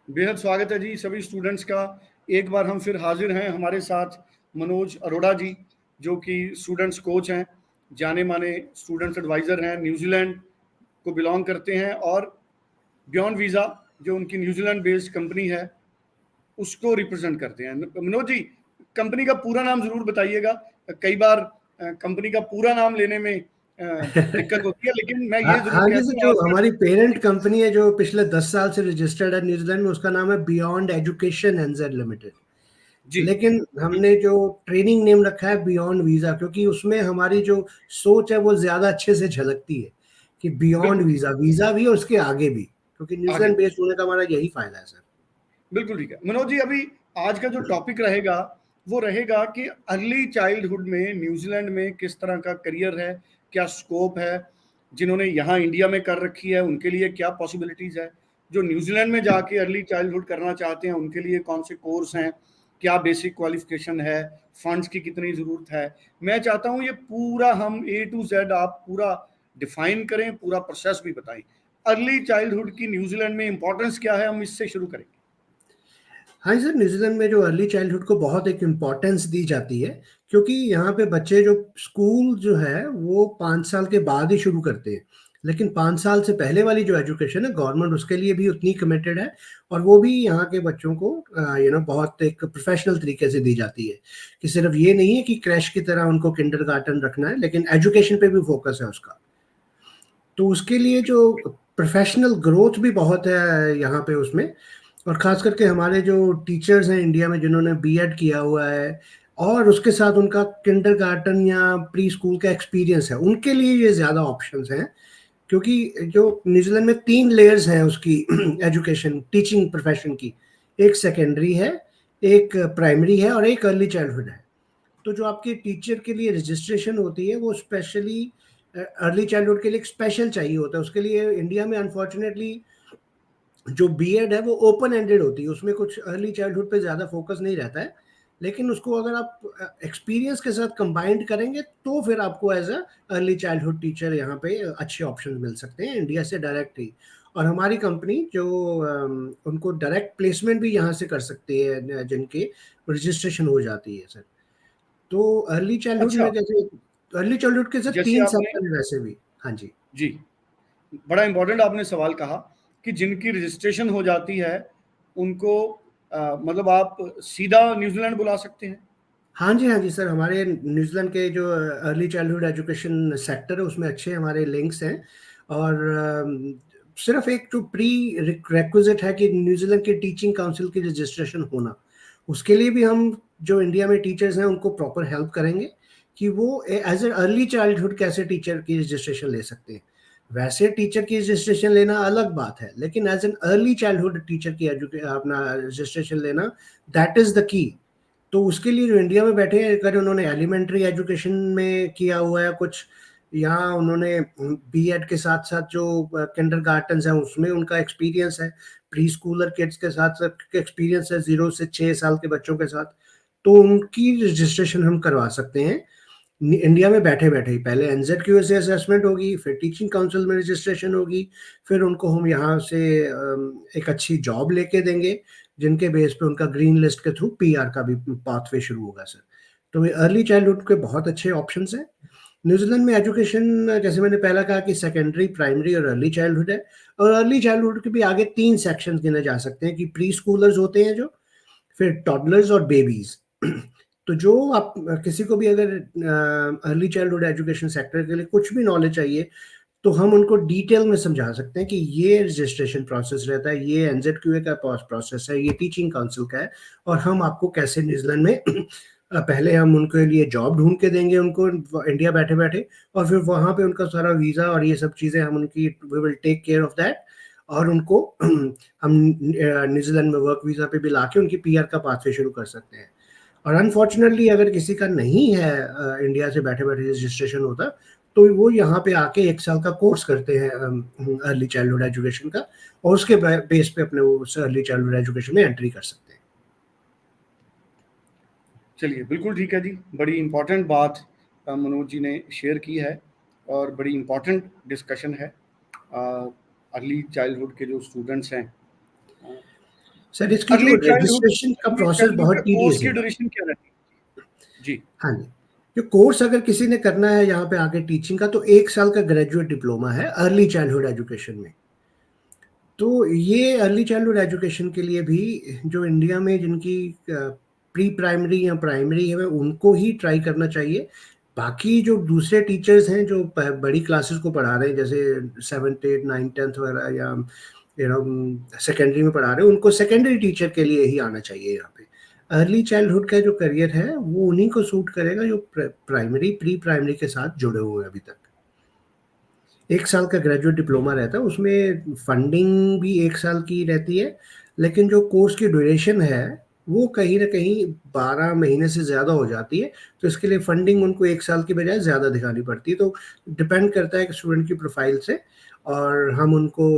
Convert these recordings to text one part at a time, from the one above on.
बेहद स्वागत है जी सभी स्टूडेंट्स का। एक बार हम फिर हाजिर हैं, हमारे साथ मनोज अरोड़ा जी, जो कि स्टूडेंट्स कोच हैं, जाने माने स्टूडेंट्स एडवाइज़र हैं, न्यूजीलैंड को बिलोंग करते हैं और बियॉन्ड वीज़ा जो उनकी न्यूजीलैंड बेस्ड कंपनी है उसको रिप्रेजेंट करते हैं। मनोज जी, कंपनी का पूरा नाम ज़रूर बताइएगा। कई बार कंपनी का पूरा नाम लेने में दिक्कत होती है, लेकिन मैं ये ज़रूर हाँ जी कहता सर, हूँ जो आपका। हमारी पेरेंट कंपनी है जो पिछले 10 साल से रजिस्टर्ड है न्यूजीलैंड में, उसका नाम है बियॉन्ड एजुकेशन एनजेड लिमिटेड। जी, लेकिन हमने बिल्कुल। जो ट्रेनिंग नेम रखा है बियॉन्ड वीजा, क्योंकि उसमें हमारी जो सोच है वो ज्यादा अच्छे से झलकती है कि बियॉन्ड बिल्कुल ठीक वीजा, वीजा भी और उसके आगे भी, क्योंकि है। आगे न्यूजीलैंड बेस्ड होने का हमारा यही फायदा है सर। बिल्कुल ठीक है। मनोज जी, अभी आज का जो टॉपिक रहेगा वो रहेगा कि अर्ली चाइल्डहुड में न्यूजीलैंड में किस तरह का करियर है, क्या स्कोप है, जिन्होंने यहाँ इंडिया में कर रखी है उनके लिए क्या पॉसिबिलिटीज़ है, जो न्यूजीलैंड में जाके अर्ली चाइल्डहुड करना चाहते हैं उनके लिए कौन से कोर्स हैं, क्या बेसिक क्वालिफिकेशन है, फंड्स की कितनी ज़रूरत है। मैं चाहता हूँ ये पूरा हम ए टू जेड आप पूरा डिफाइन करें, पूरा प्रोसेस भी बताएं। अर्ली चाइल्डहुड की न्यूजीलैंड में इंपॉर्टेंस क्या है, हम इससे शुरू करेंगे। हाँ जी सर, न्यूजीलैंड में जो अर्ली चाइल्डहुड को बहुत एक इम्पोर्टेंस दी जाती है, क्योंकि यहाँ पे बच्चे जो स्कूल जो है वो 5 साल के बाद ही शुरू करते हैं। लेकिन 5 साल से पहले वाली जो एजुकेशन है गवर्नमेंट उसके लिए भी उतनी कमिटेड है, और वो भी यहाँ के बच्चों को बहुत एक प्रोफेशनल तरीके से दी जाती है। कि सिर्फ ये नहीं है कि क्रैश की तरह उनको किंडरगार्टन रखना है, लेकिन एजुकेशन पे भी फोकस है उसका। तो उसके लिए जो प्रोफेशनल ग्रोथ भी बहुत है यहाँ पे उसमें। और खास करके हमारे जो टीचर्स हैं इंडिया में जिन्होंने बीएड किया हुआ है, और उसके साथ उनका किंडरगार्टन या प्री स्कूल का एक्सपीरियंस है, उनके लिए ये ज़्यादा ऑप्शंस हैं। क्योंकि जो न्यूजीलैंड में 3 लेयर्स हैं उसकी एजुकेशन टीचिंग प्रोफेशन की। एक सेकेंडरी है, एक प्राइमरी है, और एक अर्ली चाइल्डहुड है। तो जो आपके टीचर के लिए रजिस्ट्रेशन होती है वो स्पेशली अर्ली चाइल्डहुड के लिए एक स्पेशल चाहिए होता है। उसके लिए इंडिया में अनफॉर्चुनेटली जो बीएड है वो ओपन एंडेड होती है, उसमें कुछ अर्ली चाइल्डहुड पे ज़्यादा फोकस नहीं रहता है। लेकिन उसको अगर आप एक्सपीरियंस के साथ कंबाइंड करेंगे तो फिर आपको as a early childhood teacher यहाँ पे अच्छे ऑप्शन मिल सकते हैं इंडिया से डायरेक्ट ही। और हमारी कंपनी जो उनको डायरेक्ट प्लेसमेंट भी यहाँ से कर सकती है जिनके रजिस्ट्रेशन हो जाती है सर। तो अर्ली चाइल्डहुड अच्छा, में जैसे अर्ली चाइल्डहुड के साथ जैसे 3 साल आपने, पहले वैसे भी। हाँ जी। जी, बड़ा इंपॉर्टेंट आपने सवाल कहा कि जिनकी रजिस्ट्रेशन हो जाती है उनको मतलब आप सीधा न्यूजीलैंड बुला सकते हैं। हाँ जी, हाँ जी सर, हमारे न्यूजीलैंड के जो अर्ली चाइल्डहुड एजुकेशन सेक्टर है उसमें अच्छे हमारे लिंक्स हैं। और सिर्फ एक जो प्री रिक्वेजिट है कि न्यूजीलैंड के टीचिंग काउंसिल की रजिस्ट्रेशन होना, उसके लिए भी हम जो इंडिया में टीचर्स हैं उनको प्रॉपर हेल्प करेंगे कि वो एज ए अर्ली चाइल्डहुड कैसे टीचर की रजिस्ट्रेशन ले सकते हैं। वैसे टीचर की रजिस्ट्रेशन लेना अलग बात है, लेकिन as an early childhood teacher की अपना रजिस्ट्रेशन लेना, दैट इज द की। तो उसके लिए जो इंडिया में बैठे हैं, अगर उन्होंने एलिमेंट्री एजुकेशन में किया हुआ है कुछ, या उन्होंने बीएड के साथ साथ जो किंडरगार्टन है उसमें उनका एक्सपीरियंस है, प्री स्कूलर किड्स के साथ साथ एक्सपीरियंस है 0 से 6 साल के बच्चों के साथ, तो उनकी रजिस्ट्रेशन हम करवा सकते हैं इंडिया में बैठे बैठे ही। पहले एनजेडक्यू से असेसमेंट होगी, फिर टीचिंग काउंसिल में रजिस्ट्रेशन होगी, फिर उनको हम यहाँ से एक अच्छी जॉब लेके देंगे, जिनके बेस पे उनका ग्रीन लिस्ट के थ्रू पीआर का भी पाथवे शुरू होगा सर। तो ये अर्ली चाइल्डहुड के बहुत अच्छे ऑप्शंस हैं न्यूजीलैंड में। एजुकेशन जैसे मैंने पहला कहा कि सेकेंडरी, प्राइमरी और अर्ली चाइल्डहुड है। और अर्ली चाइल्डहुड के भी आगे 3 सेक्शंस गिने जा सकते हैं कि प्री स्कूलर्स होते हैं जो, फिर टॉडलर्स और बेबीज। तो जो आप किसी को भी अगर अर्ली चाइल्डहुड एजुकेशन सेक्टर के लिए कुछ भी नॉलेज चाहिए, तो हम उनको डिटेल में समझा सकते हैं कि ये रजिस्ट्रेशन प्रोसेस रहता है, ये एनजेडक्यूए का प्रोसेस है, ये टीचिंग काउंसिल का है, और हम आपको कैसे न्यूजीलैंड में पहले हम उनके लिए जॉब ढूंढ के देंगे उनको इंडिया बैठे बैठे, और फिर वहां पे उनका सारा वीजा और ये सब चीजें हम उनकी we will take care of that. और उनको हम न्यूजीलैंड में वर्क वीजा पे भी लाके उनकी पीआर का पाथवे शुरू कर सकते हैं। और अनफॉर्चुनेटली अगर किसी का नहीं है इंडिया से बैठे बैठे रजिस्ट्रेशन होता, तो वो यहाँ पे आके 1 साल का कोर्स करते हैं अर्ली चाइल्डहुड एजुकेशन का, और उसके बेस पे अपने वो अर्ली चाइल्डहुड एजुकेशन में एंट्री कर सकते हैं। चलिए, बिल्कुल ठीक है जी। बड़ी इंपॉर्टेंट बात मनोज जी ने शेयर की है और बड़ी इंपॉर्टेंट डिस्कशन है। अर्ली चाइल्डहुड के जो स्टूडेंट्स हैं, सर इसकी जो अर्ली चाइल्डहुड रजिस्ट्रेशन का प्रोसेस बहुत का कोर्स टीडियस की है। ड्यूरेशन क्या रहती है? जी। हाँ जी, जो कोर्स अगर किसी ने करना है यहाँ पे आके टीचिंग का, तो 1 साल का ग्रेजुएट डिप्लोमा है अर्ली चाइल्डहुड एजुकेशन में। तो ये अर्ली चाइल्डहुड एजुकेशन के लिए भी जो इंडिया में जिनकी प्री प्राइमरी या प्राइमरी है उनको ही ट्राई करना चाहिए। बाकी जो दूसरे टीचर्स हैं जो बड़ी क्लासेस को पढ़ा रहे हैं, जैसे 7th 8th 9th 10th वगैरह, या सेकेंडरी में पढ़ा रहे हैं, उनको सेकेंडरी टीचर के लिए ही आना चाहिए यहाँ पे। अर्ली चाइल्डहुड का जो करियर है वो उन्हीं को सूट करेगा जो प्राइमरी प्री प्राइमरी के साथ जुड़े हुए हैं अभी तक। 1 साल का ग्रेजुएट डिप्लोमा रहता है, उसमें फंडिंग भी 1 साल की रहती है, लेकिन जो कोर्स की ड्यूरेशन है वो कहीं ना कहीं 12 महीने से ज़्यादा हो जाती है। तो इसके लिए फंडिंग उनको 1 साल की बजाय ज़्यादा दिखानी पड़ती है। तो डिपेंड करता है कि स्टूडेंट की प्रोफाइल से, और हम उनको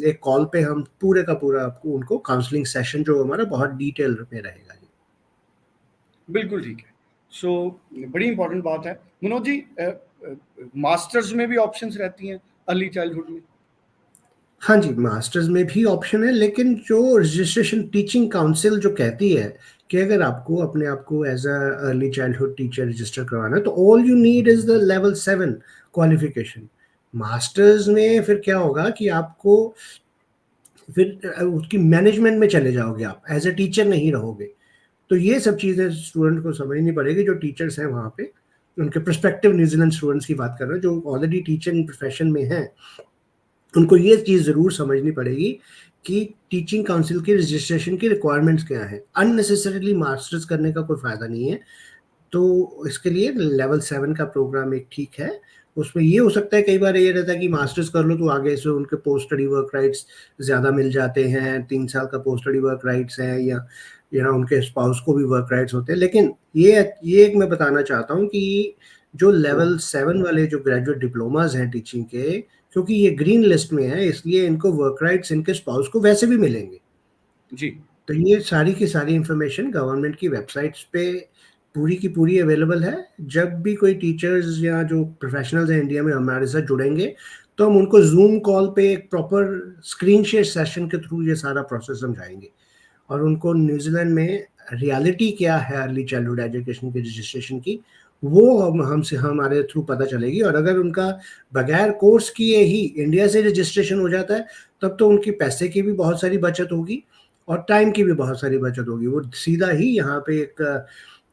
एक कॉल पे हम पूरे का पूरा आपको उनको काउंसलिंग सेशन जो हमारा बहुत डिटेल में रहेगा। बिल्कुल ठीक है। सो बड़ी इंपॉर्टेंट बात है। मनोज जी, मास्टर्स में भी ऑप्शंस रहती हैं अर्ली चाइल्डहुड में? हाँ जी, मास्टर्स में भी ऑप्शन है, लेकिन जो रजिस्ट्रेशन टीचिंग काउंसिल जो कहती है कि अगर आपको अपने आप को as a early childhood teacher register करवाना है तो all you need is the level 7 qualification. Masters में फिर क्या होगा कि आपको फिर उसकी मैनेजमेंट में चले जाओगे, आप एज अ टीचर नहीं रहोगे। तो ये सब चीज़ें स्टूडेंट को समझनी पड़ेगी, जो टीचर्स हैं वहाँ पे, उनके प्रोस्पेक्टिव न्यूजीलैंड स्टूडेंट्स की बात कर रहे हैं जो ऑलरेडी टीचिंग प्रोफेशन में हैं, उनको ये चीज़ ज़रूर समझनी पड़ेगी कि टीचिंग काउंसिल की रजिस्ट्रेशन की रिक्वायरमेंट्स क्या है। अननेसेसरीली मास्टर्स करने का कोई फ़ायदा नहीं है। तो इसके लिए लेवल 7 का प्रोग्राम एक ठीक है। उसमें ये हो सकता है, कई बार ये रहता है कि मास्टर्स कर लो तो आगे से उनके पोस्ट स्टडी वर्क राइट्स ज़्यादा मिल जाते हैं, 3 साल का पोस्ट स्टडी वर्क राइट्स है, या उनके स्पाउस को भी वर्क राइट्स होते हैं। लेकिन ये एक मैं बताना चाहता हूँ कि जो लेवल 7 वाले जो ग्रेजुएट डिप्लोमाज हैं टीचिंग के, क्योंकि ये ग्रीन लिस्ट में है, इसलिए इनको वर्क राइट्स इनके स्पाउस को वैसे भी मिलेंगे। जी। तो ये सारी की सारी इंफॉर्मेशन गवर्नमेंट की वेबसाइट्स पे पूरी की पूरी अवेलेबल है। जब भी कोई टीचर्स या जो प्रोफेशनल्स हैं इंडिया में हमारे साथ जुड़ेंगे, तो हम उनको जूम कॉल पे एक प्रॉपर स्क्रीन शेयर सेशन के थ्रू ये सारा प्रोसेस समझाएंगे, और उनको न्यूजीलैंड में रियलिटी क्या है अर्ली चाइल्डहुड एजुकेशन की रजिस्ट्रेशन की, वो हमसे हमारे थ्रू पता चलेगी। और अगर उनका बगैर कोर्स किए ही इंडिया से रजिस्ट्रेशन हो जाता है, तब तो उनकी पैसे की भी बहुत सारी बचत होगी और टाइम की भी बहुत सारी बचत होगी। वो सीधा ही यहाँ पे एक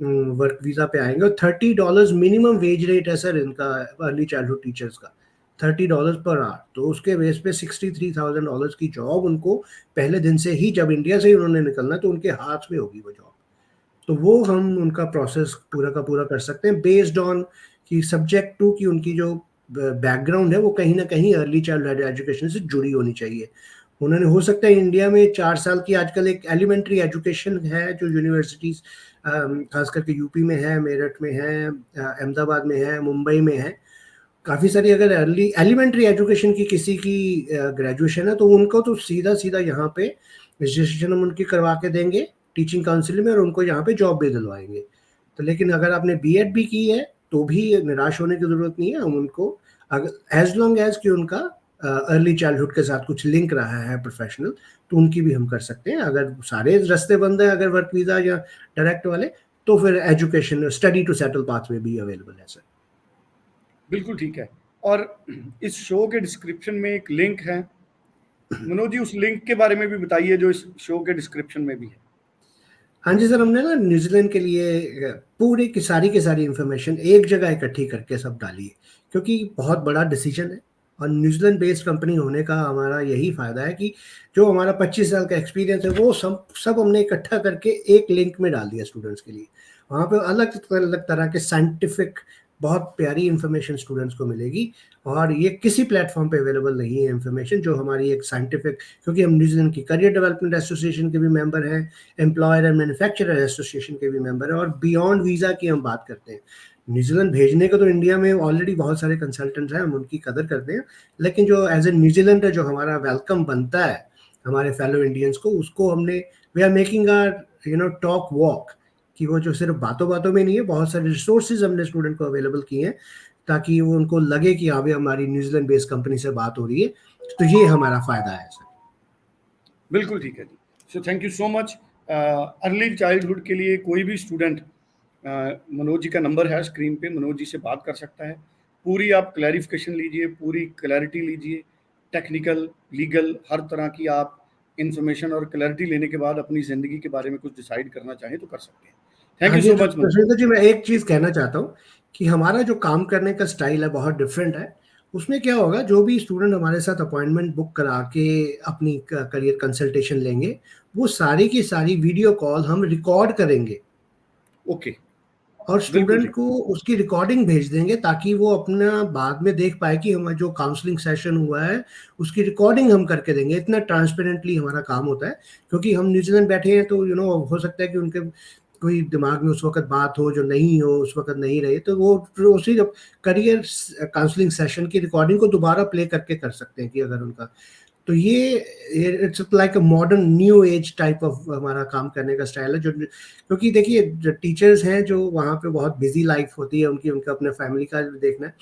वर्क वीज़ा पे आएंगे। और $30 मिनिमम वेज रेट है सर इनका अर्ली चाइल्डहुड टीचर्स का, $30 पर आवर। तो उसके बेस पे $63,000 की जॉब उनको पहले दिन से ही, जब इंडिया से ही उन्होंने निकलना, तो उनके हाथ में होगी वो जॉब। तो वो हम उनका प्रोसेस पूरा का पूरा कर सकते हैं बेस्ड ऑन कि सब्जेक्ट टू की उनकी जो बैकग्राउंड है वो कहीं ना कहीं अर्ली चाइल्ड एजुकेशन से जुड़ी होनी चाहिए। उन्होंने, हो सकता है इंडिया में 4 साल की आजकल एक एलिमेंट्री एजुकेशन है जो यूनिवर्सिटीज़ खास करके यूपी में है, मेरठ में है, अहमदाबाद में है, मुंबई में है, काफ़ी सारी। अगर अर्ली एलिमेंट्री एजुकेशन की किसी की ग्रेजुएशन है तो उनको तो सीधा सीधा यहाँ पे रजिस्ट्रेशन हम उनकी करवा के देंगे टीचिंग काउंसिल में, और उनको यहाँ पे जॉब भी दिलवाएंगे। तो लेकिन अगर आपने बीएड भी की है तो भी निराश होने की ज़रूरत नहीं है। हम उनको, अगर एज लॉन्ग एज कि उनका अर्ली चाइल्डहुड के साथ कुछ लिंक रहा है प्रोफेशनल, तो उनकी भी हम कर सकते हैं। अगर सारे रास्ते बंद हैं, अगर वर्क वीज़ा या डायरेक्ट वाले, तो फिर education study to settle pathway भी अवेलेबल है सर। बिल्कुल ठीक है। और इस शो के डिस्क्रिप्शन में एक लिंक है, मनोज जी उस लिंक के बारे में भी बताइए जो इस शो के डिस्क्रिप्शन में भी है। हाँ जी सर, हमने ना न्यूजीलैंड के लिए पूरी की सारी इन्फॉर्मेशन एक जगह इकट्ठी करके सब डाली है, क्योंकि बहुत बड़ा डिसीजन है। और न्यूजीलैंड बेस्ड कंपनी होने का हमारा यही फ़ायदा है कि जो हमारा 25 साल का एक्सपीरियंस है वो सब हमने इकट्ठा करके एक लिंक में डाल दिया स्टूडेंट्स के लिए। वहाँ पे अलग अलग तरह के साइंटिफिक बहुत प्यारी इन्फॉर्मेशन स्टूडेंट्स को मिलेगी, और ये किसी प्लेटफॉर्म पे अवेलेबल नहीं है इन्फॉर्मेशन जो हमारी एक साइंटिफिक, क्योंकि हम न्यूजीलैंड की करियर डेवलपमेंट एसोसिएशन के भी मेंबर हैं, एम्प्लॉयर एंड मैन्युफैक्चरर एसोसिएशन के भी मेंबर हैं, और बियॉन्ड वीज़ा की हम बात करते हैं। न्यूजीलैंड भेजने को तो इंडिया में ऑलरेडी बहुत सारे कंसल्टेंट्स हैं, हम उनकी कदर करते हैं, लेकिन जो एज ए न्यूजीलैंड जो हमारा वेलकम बनता है हमारे फेलो इंडियंस को, उसको हमने, we are making are talk walk, कि वो जो सिर्फ बातों बातों में नहीं है, बहुत सारे रिसोर्सेज हमने स्टूडेंट को अवेलेबल किए हैं ताकि वो उनको लगे कि हाँ भाई हमारी न्यूजीलैंड बेस्ड कंपनी से बात हो रही है। तो ये हमारा फ़ायदा है सर। बिल्कुल ठीक है जी। So thank you so much. Early childhood के लिए कोई भी स्टूडेंट, मनोज जी का नंबर है स्क्रीन पे, मनोज जी से बात कर सकता है। पूरी आप क्लैरिफिकेशन लीजिए, पूरी क्लैरिटी लीजिए, टेक्निकल, लीगल, हर तरह की आप इंफॉर्मेशन और क्लैरिटी लेने के बाद अपनी ज़िंदगी के बारे में कुछ डिसाइड करना चाहें तो कर सकते हैं। थैंक हाँ यू जी, सो तो मच मनोज। सुरेंद्र जी मैं एक चीज़ कहना चाहता हूँ कि हमारा जो काम करने का स्टाइल है बहुत डिफरेंट है। उसमें क्या होगा, जो भी स्टूडेंट हमारे साथ अपॉइंटमेंट बुक करा के अपनी करियर कंसल्टेशन लेंगे, वो सारी की सारी वीडियो कॉल हम रिकॉर्ड करेंगे ओके, और बिल्कुल स्टूडेंट ठीक। को उसकी रिकॉर्डिंग भेज देंगे ताकि वो अपना बाद में देख पाए कि हमारा जो काउंसलिंग सेशन हुआ है उसकी रिकॉर्डिंग हम करके देंगे। इतना ट्रांसपेरेंटली हमारा काम होता है, क्योंकि हम न्यूजीलैंड बैठे हैं तो हो सकता है कि उनके कोई दिमाग में उस वक्त बात हो जो नहीं हो, उस वक्त नहीं रहे, तो वो उसी करियर काउंसलिंग सेशन की रिकॉर्डिंग को दोबारा प्ले करके कर सकते हैं कि अगर उनका। तो ये it's like a modern new age type of हमारा काम करने का स्टाइल है। जो क्योंकि देखिए जो टीचर्स हैं जो वहाँ पे बहुत बिजी लाइफ होती है उनकी, उनका अपने फैमिली का देखना है,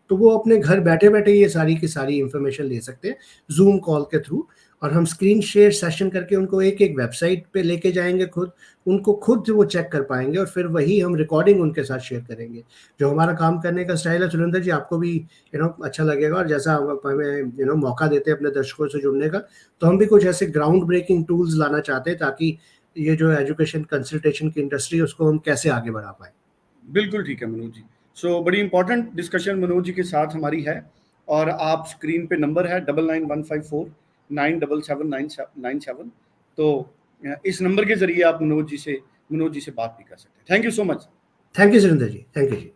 तो वो अपने घर बैठे बैठे ये सारी की सारी इंफॉर्मेशन ले सकते हैं जूम कॉल के थ्रू। और हम स्क्रीन शेयर सेशन करके उनको एक एक वेबसाइट पे लेके जाएंगे, खुद उनको खुद वो चेक कर पाएंगे और फिर वही हम रिकॉर्डिंग उनके साथ शेयर करेंगे। जो हमारा काम करने का स्टाइल है सुरेंद्र जी, आपको भी अच्छा लगेगा। और जैसा आप हमें मौका देते हैं अपने दर्शकों से जुड़ने का, तो हम भी कुछ ऐसे ग्राउंड ब्रेकिंग टूल्स लाना चाहते हैं ताकि ये जो एजुकेशन कंसल्टेशन की इंडस्ट्री है उसको हम कैसे आगे बढ़ा पाए। बिल्कुल ठीक है मनोज जी। सो बड़ी इंपॉर्टेंट डिस्कशन मनोज जी के साथ हमारी है, और आप स्क्रीन पे नंबर है 9915497797। तो इस नंबर के जरिए आप मनोज जी से बात भी कर सकते हैं। Thank you so much. Thank you Surendra ji, thank you ji.